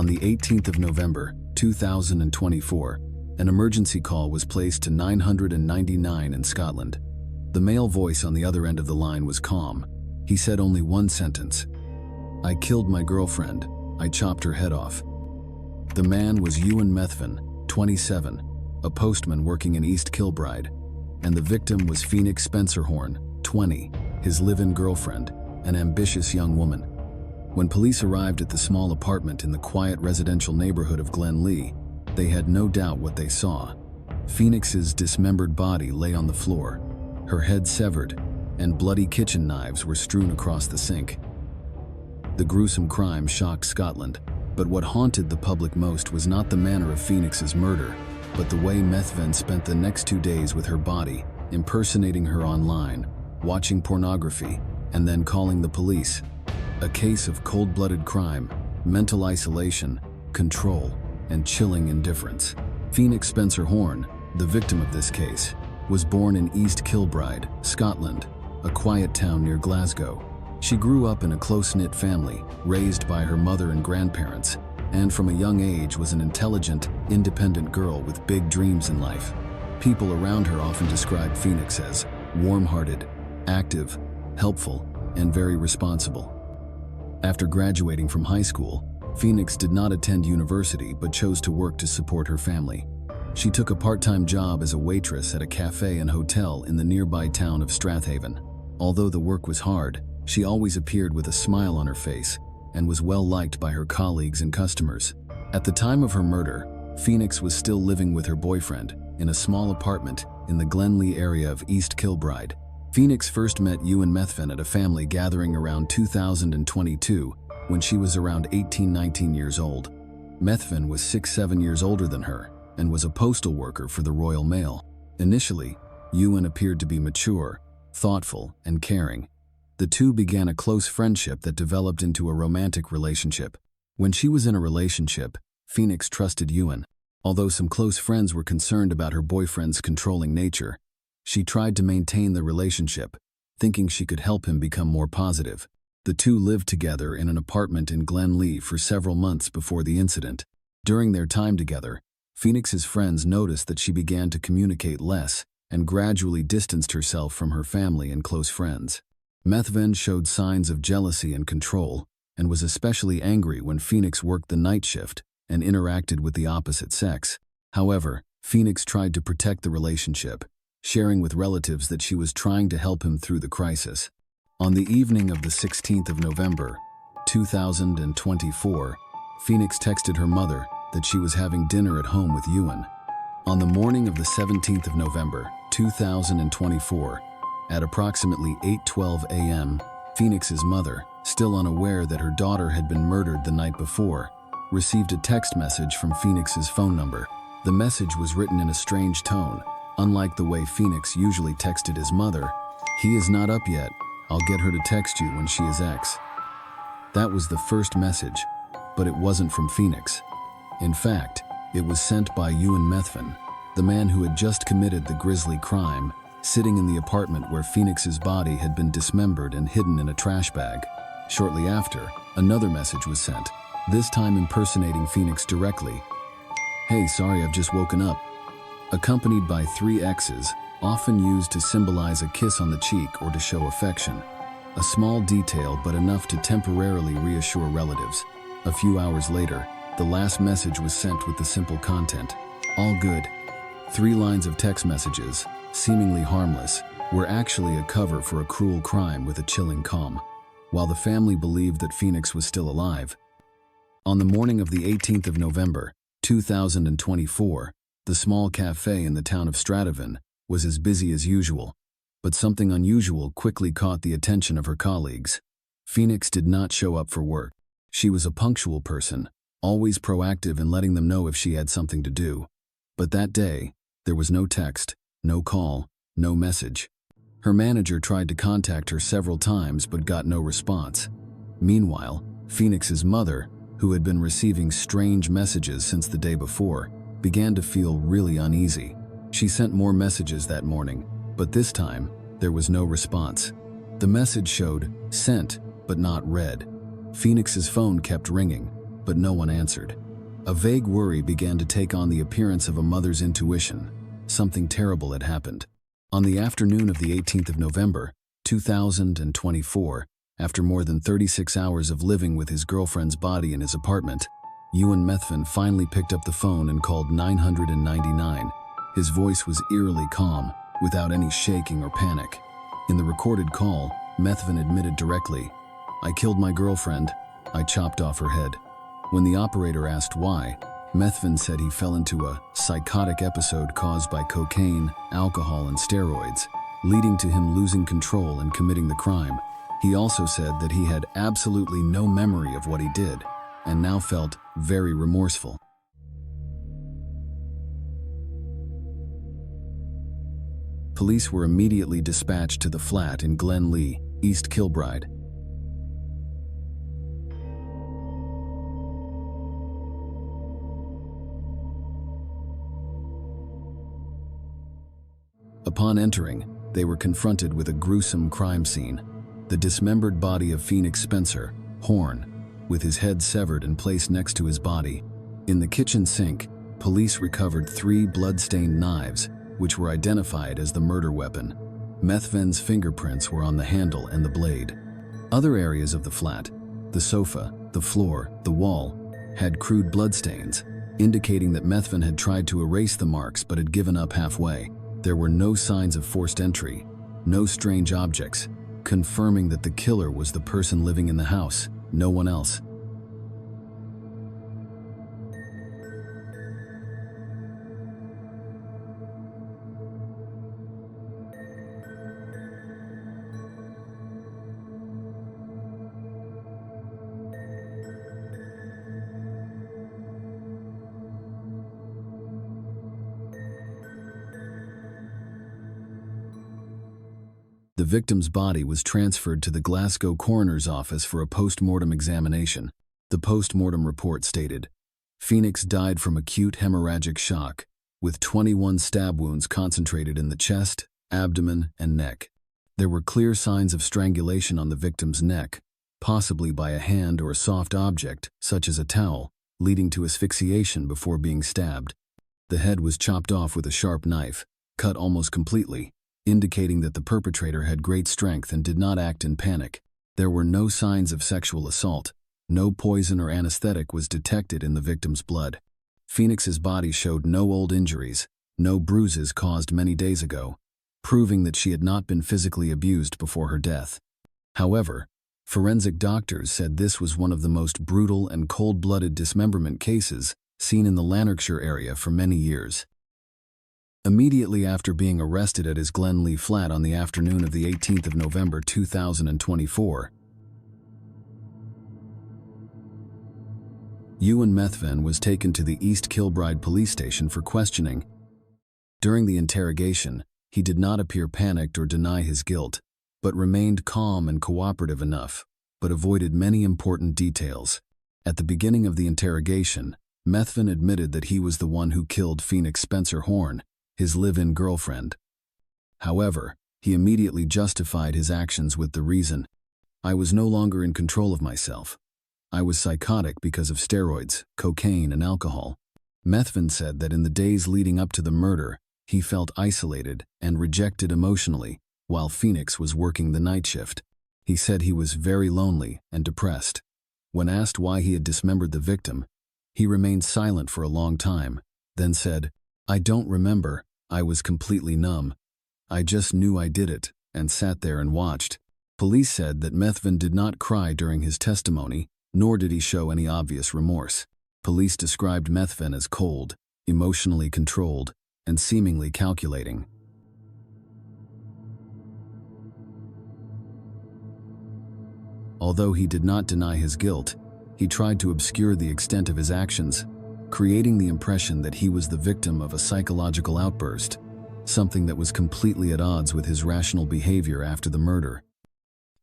On the 18th of November, 2024, an emergency call was placed to 999 in Scotland. The male voice on the other end of the line was calm. He said only one sentence: "I killed my girlfriend. I chopped her head off." The man was Ewan Methven, 27, a postman working in East Kilbride, and the victim was Phoenix Spencerhorn, 20, his live-in girlfriend, an ambitious young woman. When police arrived at the small apartment in the quiet residential neighborhood of Glenlee, they had no doubt what they saw. Phoenix's dismembered body lay on the floor, her head severed, and bloody kitchen knives were strewn across the sink. The gruesome crime shocked Scotland, but what haunted the public most was not the manner of Phoenix's murder, but the way Methven spent the next 2 days with her body, impersonating her online, watching pornography, and then calling the police. A case of cold-blooded crime, mental isolation, control, and chilling indifference. Phoenix Spencerhorn, the victim of this case, was born in East Kilbride, Scotland, a quiet town near Glasgow. She grew up in a close-knit family, raised by her mother and grandparents, and from a young age was an intelligent, independent girl with big dreams in life. People around her often described Phoenix as warm-hearted, active, helpful, and very responsible. After graduating from high school, Phoenix did not attend university but chose to work to support her family. She took a part-time job as a waitress at a cafe and hotel in the nearby town of Strathaven. Although the work was hard, she always appeared with a smile on her face and was well liked by her colleagues and customers. At the time of her murder, Phoenix was still living with her boyfriend in a small apartment in the Glenlee area of East Kilbride. Phoenix first met Ewan Methven at a family gathering around 2022 when she was around 18-19 years old. Methven was 6-7 years older than her and was a postal worker for the Royal Mail. Initially, Ewan appeared to be mature, thoughtful, and caring. The two began a close friendship that developed into a romantic relationship. When she was in a relationship, Phoenix trusted Ewan. Although some close friends were concerned about her boyfriend's controlling nature, she tried to maintain the relationship, thinking she could help him become more positive. The two lived together in an apartment in Glenlee for several months before the incident. During their time together, Phoenix's friends noticed that she began to communicate less and gradually distanced herself from her family and close friends. Methven showed signs of jealousy and control, and was especially angry when Phoenix worked the night shift and interacted with the opposite sex. However, Phoenix tried to protect the relationship, sharing with relatives that she was trying to help him through the crisis. On the evening of the 16th of November, 2024, Phoenix texted her mother that she was having dinner at home with Ewan. On the morning of the 17th of November, 2024, at approximately 8:12 a.m., Phoenix's mother, still unaware that her daughter had been murdered the night before, received a text message from Phoenix's phone number. The message was written in a strange tone. Unlike the way Phoenix usually texted his mother, "He is not up yet. I'll get her to text you when she is X." That was the first message, but it wasn't from Phoenix. In fact, it was sent by Ewan Methven, the man who had just committed the grisly crime, sitting in the apartment where Phoenix's body had been dismembered and hidden in a trash bag. Shortly after, another message was sent, this time impersonating Phoenix directly. "Hey, sorry, I've just woken up," accompanied by 3 X's, often used to symbolize a kiss on the cheek or to show affection. A small detail, but enough to temporarily reassure relatives. A few hours later, the last message was sent with the simple content, "All good." 3 lines of text messages, seemingly harmless, were actually a cover for a cruel crime with a chilling calm. While the family believed that Phoenix was still alive. On the morning of the 18th of November, 2024, the small cafe in the town of Strathaven was as busy as usual, but something unusual quickly caught the attention of her colleagues. Phoenix did not show up for work. She was a punctual person, always proactive in letting them know if she had something to do. But that day, there was no text, no call, no message. Her manager tried to contact her several times but got no response. Meanwhile, Phoenix's mother, who had been receiving strange messages since the day before, began to feel really uneasy. She sent more messages that morning, but this time, there was no response. The message showed, "Sent, but not read." Phoenix's phone kept ringing, but no one answered. A vague worry began to take on the appearance of a mother's intuition. Something terrible had happened. On the afternoon of the 18th of November, 2024, after more than 36 hours of living with his girlfriend's body in his apartment, Ewan Methven finally picked up the phone and called 999. His voice was eerily calm, without any shaking or panic. In the recorded call, Methven admitted directly, "I killed my girlfriend. I chopped off her head." When the operator asked why, Methven said he fell into a psychotic episode caused by cocaine, alcohol, and steroids, leading to him losing control and committing the crime. He also said that he had absolutely no memory of what he did, and now felt very remorseful. Police were immediately dispatched to the flat in Glen Lee, East Kilbride. Upon entering, they were confronted with a gruesome crime scene: the dismembered body of Phoenix Spencer, Horn, with his head severed and placed next to his body. In the kitchen sink, police recovered 3 blood-stained knives, which were identified as the murder weapon. Methven's fingerprints were on the handle and the blade. Other areas of the flat, the sofa, the floor, the wall, had crude bloodstains, indicating that Methven had tried to erase the marks but had given up halfway. There were no signs of forced entry, no strange objects, confirming that the killer was the person living in the house, no one else. The victim's body was transferred to the Glasgow coroner's office for a post-mortem examination. The post-mortem report stated, Phoenix died from acute hemorrhagic shock, with 21 stab wounds concentrated in the chest, abdomen, and neck. There were clear signs of strangulation on the victim's neck, possibly by a hand or a soft object, such as a towel, leading to asphyxiation before being stabbed. The head was chopped off with a sharp knife, cut almost completely, indicating that the perpetrator had great strength and did not act in panic. There were no signs of sexual assault. No poison or anesthetic was detected in the victim's blood. Phoenix's body showed no old injuries, no bruises caused many days ago, proving that she had not been physically abused before her death. However, forensic doctors said this was one of the most brutal and cold-blooded dismemberment cases seen in the Lanarkshire area for many years. Immediately after being arrested at his Glen Lee flat on the afternoon of the 18th of November 2024, Ewan Methven was taken to the East Kilbride police station for questioning. During the interrogation, he did not appear panicked or deny his guilt, but remained calm and cooperative enough, but avoided many important details. At the beginning of the interrogation, Methven admitted that he was the one who killed Phoenix Spencer Horn, his live-in girlfriend. However, he immediately justified his actions with the reason, "I was no longer in control of myself. I was psychotic because of steroids, cocaine, and alcohol." Methven said that in the days leading up to the murder, he felt isolated and rejected emotionally while Phoenix was working the night shift. He said he was very lonely and depressed. When asked why he had dismembered the victim, he remained silent for a long time, then said, "I don't remember, I was completely numb. I just knew I did it, and sat there and watched." Police said that Methven did not cry during his testimony, nor did he show any obvious remorse. Police described Methven as cold, emotionally controlled, and seemingly calculating. Although he did not deny his guilt, he tried to obscure the extent of his actions, creating the impression that he was the victim of a psychological outburst, something that was completely at odds with his rational behavior after the murder.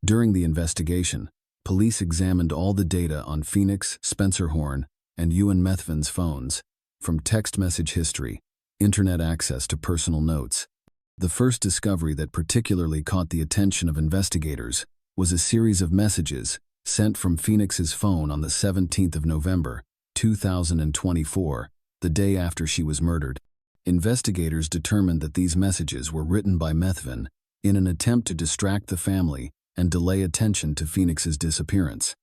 During the investigation, police examined all the data on Phoenix, Spencer Horn, and Ewan Methven's phones, from text message history, internet access to personal notes. The first discovery that particularly caught the attention of investigators was a series of messages sent from Phoenix's phone on the 17th of November, 2024, the day after she was murdered. Investigators determined that these messages were written by Methvin in an attempt to distract the family and delay attention to Phoenix's disappearance.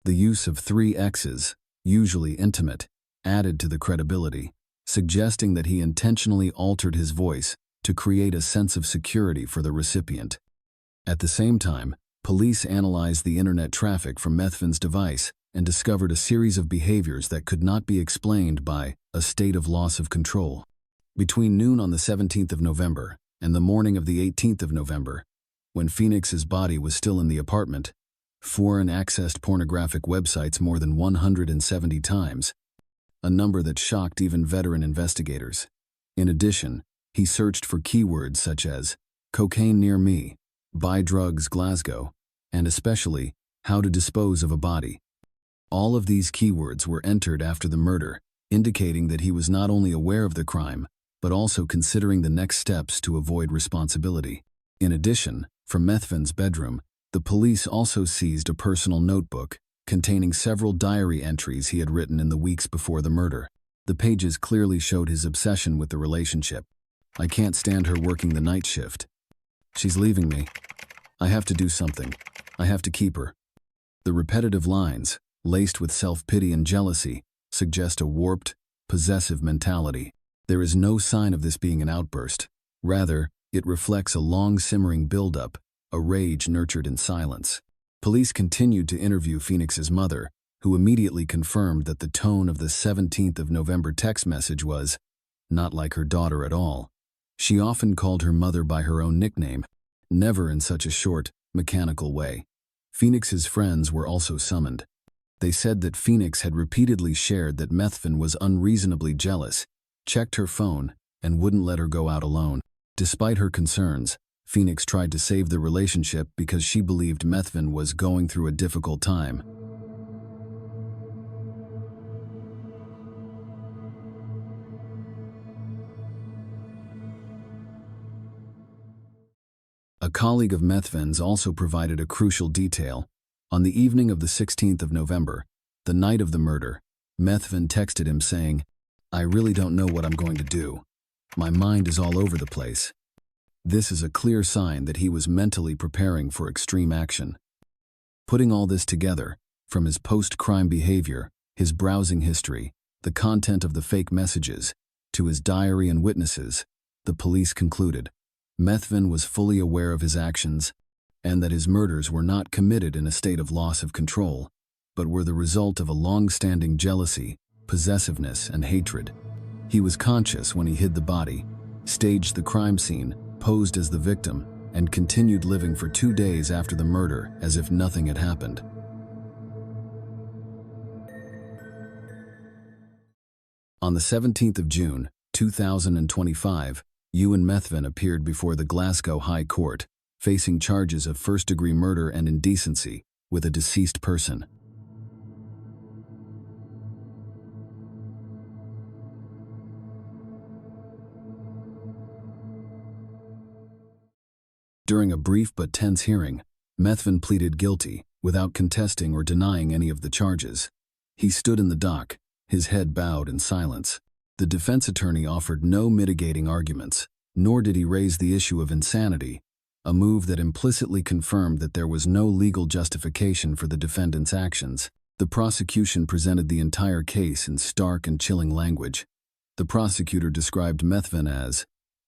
The use of 3 X's, usually intimate, added to the credibility, suggesting that he intentionally altered his voice to create a sense of security for the recipient. At the same time, police analyzed the internet traffic from Methvin's device and discovered a series of behaviors that could not be explained by a state of loss of control. Between noon on the 17th of November and the morning of the 18th of November, when Phoenix's body was still in the apartment, Foreign accessed pornographic websites more than 170 times, a number that shocked even veteran investigators. In addition, he searched for keywords such as cocaine near me, buy drugs Glasgow, and especially how to dispose of a body. All of these keywords were entered after the murder, indicating that he was not only aware of the crime, but also considering the next steps to avoid responsibility. In addition, from Methvin's bedroom, the police also seized a personal notebook containing several diary entries he had written in the weeks before the murder. The pages clearly showed his obsession with the relationship. I can't stand her working the night shift. She's leaving me. I have to do something. I have to keep her. The repetitive lines, laced with self-pity and jealousy, suggest a warped, possessive mentality. There is no sign of this being an outburst. Rather, it reflects a long simmering buildup, a rage nurtured in silence. Police continued to interview Phoenix's mother, who immediately confirmed that the tone of the 17th of November text message was not like her daughter at all. She often called her mother by her own nickname, never in such a short, mechanical way. Phoenix's friends were also summoned. They said that Phoenix had repeatedly shared that Methvin was unreasonably jealous, checked her phone, and wouldn't let her go out alone. Despite her concerns, Phoenix tried to save the relationship because she believed Methvin was going through a difficult time. A colleague of Methvin's also provided a crucial detail. On the evening of the 16th of November, the night of the murder, Methvin texted him saying, "I really don't know what I'm going to do. My mind is all over the place." This is a clear sign that he was mentally preparing for extreme action. Putting all this together, from his post-crime behavior, his browsing history, the content of the fake messages, to his diary and witnesses, the police concluded Methvin was fully aware of his actions and that his murders were not committed in a state of loss of control, but were the result of a long-standing jealousy, possessiveness, and hatred. He was conscious when he hid the body, staged the crime scene, posed as the victim, and continued living for 2 days after the murder as if nothing had happened. On the 17th of June, 2025, Ewan Methvin appeared before the Glasgow High Court, facing charges of first-degree murder and indecency with a deceased person. During a brief but tense hearing, Methvin pleaded guilty, without contesting or denying any of the charges. He stood in the dock, his head bowed in silence. The defense attorney offered no mitigating arguments, nor did he raise the issue of insanity, a move that implicitly confirmed that there was no legal justification for the defendant's actions. The prosecution presented the entire case in stark and chilling language. The prosecutor described Methvin as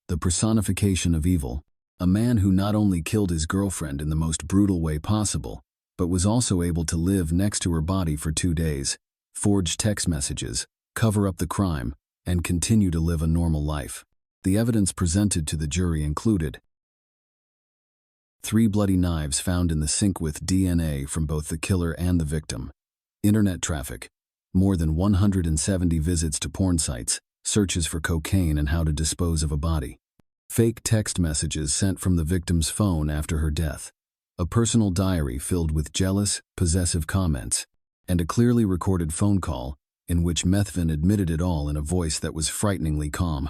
the personification of evil, a man who not only killed his girlfriend in the most brutal way possible, but was also able to live next to her body for 2 days, forge text messages, cover up the crime, and continue to live a normal life. The evidence presented to the jury included 3 bloody knives found in the sink with DNA from both the killer and the victim, internet traffic, more than 170 visits to porn sites, searches for cocaine and how to dispose of a body, fake text messages sent from the victim's phone after her death, a personal diary filled with jealous, possessive comments, and a clearly recorded phone call in which Methvin admitted it all in a voice that was frighteningly calm.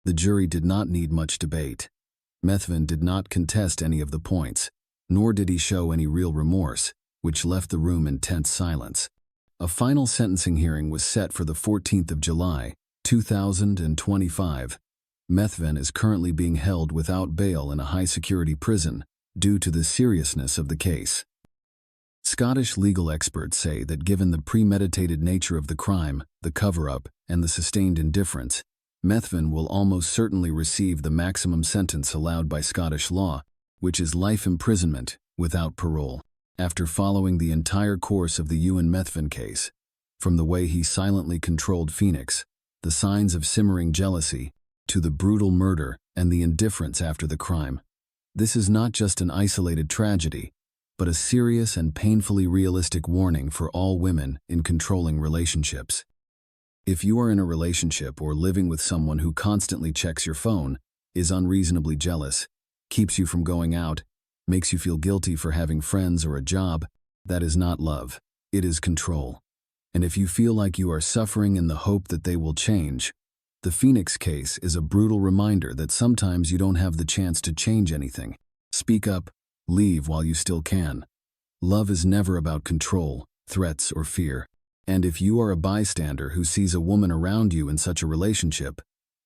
The jury did not need much debate. Methvin did not contest any of the points, nor did he show any real remorse. which left the room in tense silence. A final sentencing hearing was set for the 14th of July, 2025. Methven is currently being held without bail in a high-security prison due to the seriousness of the case. Scottish legal experts say that given the premeditated nature of the crime, the cover-up, and the sustained indifference, Methven will almost certainly receive the maximum sentence allowed by Scottish law, which is life imprisonment without parole. After following the entire course of the Ewan Methven case, from the way he silently controlled Phoenix, the signs of simmering jealousy, to the brutal murder and the indifference after the crime, this is not just an isolated tragedy, but a serious and painfully realistic warning for all women in controlling relationships. If you are in a relationship or living with someone who constantly checks your phone, is unreasonably jealous, keeps you from going out, makes you feel guilty for having friends or a job, that is not love, it is control. And if you feel like you are suffering in the hope that they will change, the Phoenix case is a brutal reminder that sometimes you don't have the chance to change anything. Speak up, leave while you still can. Love is never about control, threats, or fear. And if you are a bystander who sees a woman around you in such a relationship,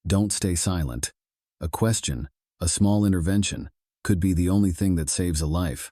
don't stay silent. A question, a small intervention, could be the only thing that saves a life.